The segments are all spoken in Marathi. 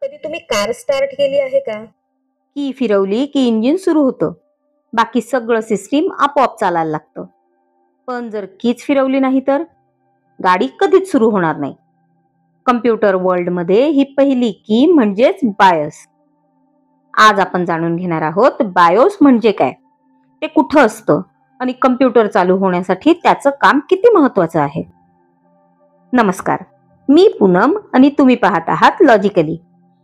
कधी तुम्ही कार स्टार्ट केली आहे का? की फिरवली की इंजिन सुरू होतं. बाकी सगळं सिस्टीम आपोआप चालायला लागतं. पण जर कीच फिरवली नाही तर गाडी कधीच सुरू होणार नाही. कम्प्युटर वर्ल्ड मध्ये ही पहिली की म्हणजेच बायोस. आज आपण जाणून घेणार आहोत बायोस म्हणजे काय, ते कुठं असतं आणि कम्प्युटर चालू होण्यासाठी त्याचं काम किती महत्वाचं आहे. नमस्कार, मी पूनम आणि तुम्ही पाहत आहात logically.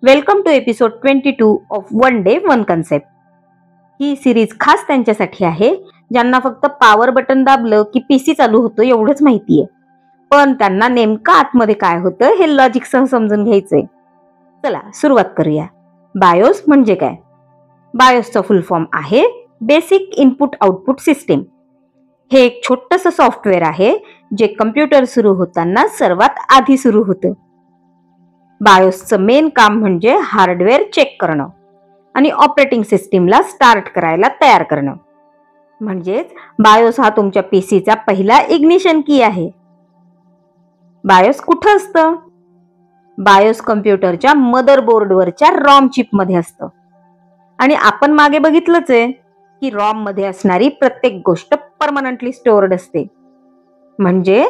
Welcome to episode 22 of one day one concept. ही सिरीज खास त्यांच्यासाठी आहे ज्यांना फक्त पॉवर बटन दाबलं की पीसी चालू होतो एवढंच माहितीये, पण त्यांना नेमकं आतमध्ये काय होतं हे लॉजिक सह समजून घ्यायचंय. चला सुरुवात करूया. बायोस म्हणजे काय? बायोसचा फुल फॉर्म आहे बेसिक इनपुट आउटपुट सिस्टीम. हे एक छोटंसं सॉफ्टवेअर आहे जे कम्प्युटर सुरू होताना सर्वात आधी सुरू होतं. बायोसचं मेन काम म्हणजे हार्डवेअर चेक करणं आणि ऑपरेटिंग सिस्टीमला स्टार्ट करायला तयार करणं. म्हणजेच बायोस हा तुमच्या पीसीचा पहिला इग्निशन की आहे. बायोस कुठं असतं? बायोस कम्प्युटरच्या मदरबोर्डवरच्या रॉम चिप मध्ये असतं. आणि आपण मागे बघितलंच आहे की रॉम मध्ये असणारी प्रत्येक गोष्ट परमनंटली स्टोअर्ड असते. म्हणजे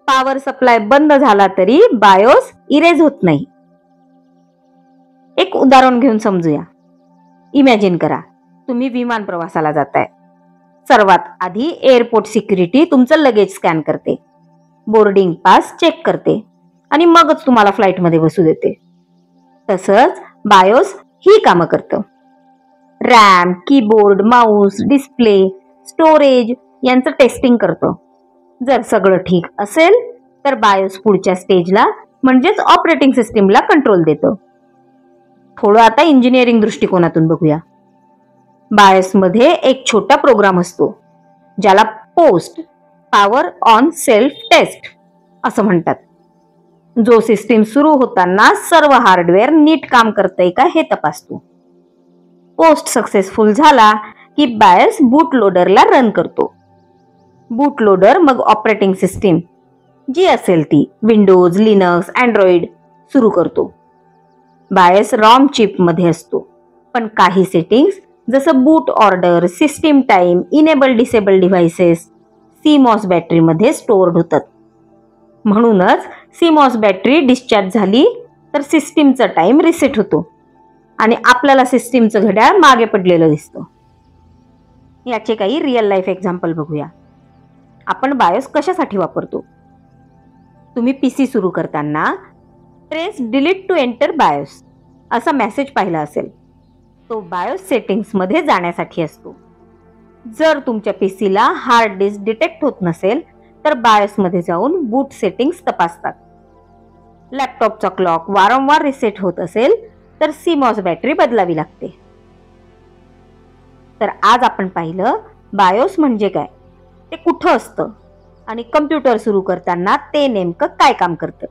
पॉवर सप्लाय बंद झाला तरी बायोस इरेज होत नाही. एक उदाहरण घेऊन समजूया. इमॅजिन करा, तुम्ही विमान प्रवासाला जाताय. सर्वात आधी एअरपोर्ट सिक्युरिटी तुमचं लगेज स्कॅन करते, बोर्डिंग पास चेक करते आणि मगच तुम्हाला फ्लाईटमध्ये बसू देते. तसंच बायोस ही कामं करतं. RAM, keyboard, Mouse, display, storage यांचं टेस्टिंग करतं. जर सगळं ठीक असेल तर बायोस पुढच्या स्टेजला म्हणजेच ऑपरेटिंग सिस्टीमला कंट्रोल देतं. थोडं आता इंजिनिअरिंग दृष्टिकोनातून बघूया. बायोस मध्ये एक छोटा प्रोग्राम असतो ज्याला post power on self test असं म्हणतात, जो सिस्टीम सुरू होताना सर्व हार्डवेअर नीट काम करतंय का हे तपासतो. पोस्ट सक्सेसफुल झाला की बायोस बूट लोडरला रन करतो. बूट लोडर मग ऑपरेटिंग सिस्टीम जी असेल ती विंडोज, लिनक्स, अँड्रॉइड सुरू करतो. बायोस रॉम चिप मध्ये असतो, पण काही सेटिंग्स जसं boot order, system time, enable disable devices CMOS battery मध्ये स्टोअर्ड होतात. म्हणूनच सीमॉस बॅटरी डिस्चार्ज झाली तर सिस्टीमचा टाइम रिसेट होतो आणि आपल्याला सिस्टीमचं घड्याळ मागे पडलेलं दिसतं. याचे काही रिअल लाईफ एक्झाम्पल बघूया. आपण बायोस कशासाठी वापरतो? तुम्ही पीसी सुरू करताना press delete to enter BIOS असा मेसेज पाहिला असेल. तो बायोस सेटिंग्स मध्ये जाण्यासाठी असतो. जर तुमच्या पीसीला हार्ड डिस्क डिटेक्ट होत नसेल तर बायोस मध्ये जाऊन बूट सेटिंग्स तपासतात. लॅपटॉपचा क्लॉक वारंवार रिसेट होत असेल तर सीमॉस बॅटरी बदलावी लागते. तर आज आपण पाहिलं बायोस म्हणजे काय, ते कुठं असतं आणि कम्प्युटर सुरू करताना ते नेमकं काय काम करतं.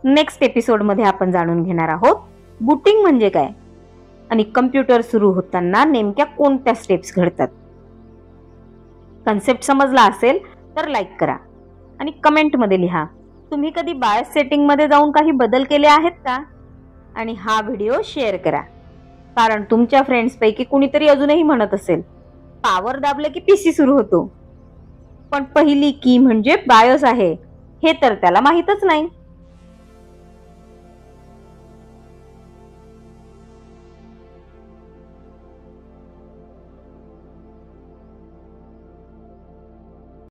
नेक्स्ट एपिसोड मध्ये आपण जाणून घेणार आहोत बूटिंग म्हणजे काय आणि कम्प्युटर सुरू होताना नेमक्या कोणत्या स्टेप्स घडतात. कन्सेप्ट समजला असेल तर लाईक करा आणि कमेंट मध्ये लिहा तुम्ही कधी बायोस सेटिंग मध्ये जाऊन काही बदल केले आहेत का. आणि हा व्हिडिओ शेअर करा, कारण तुमच्या फ्रेंड्स पैकी कुणीतरी अजूनही म्हणत असेल पॉवर दाबलं की पीसी सुरू होतो, पण पहिली की म्हणजे बायोस आहे हे तर त्याला माहीतच नाही.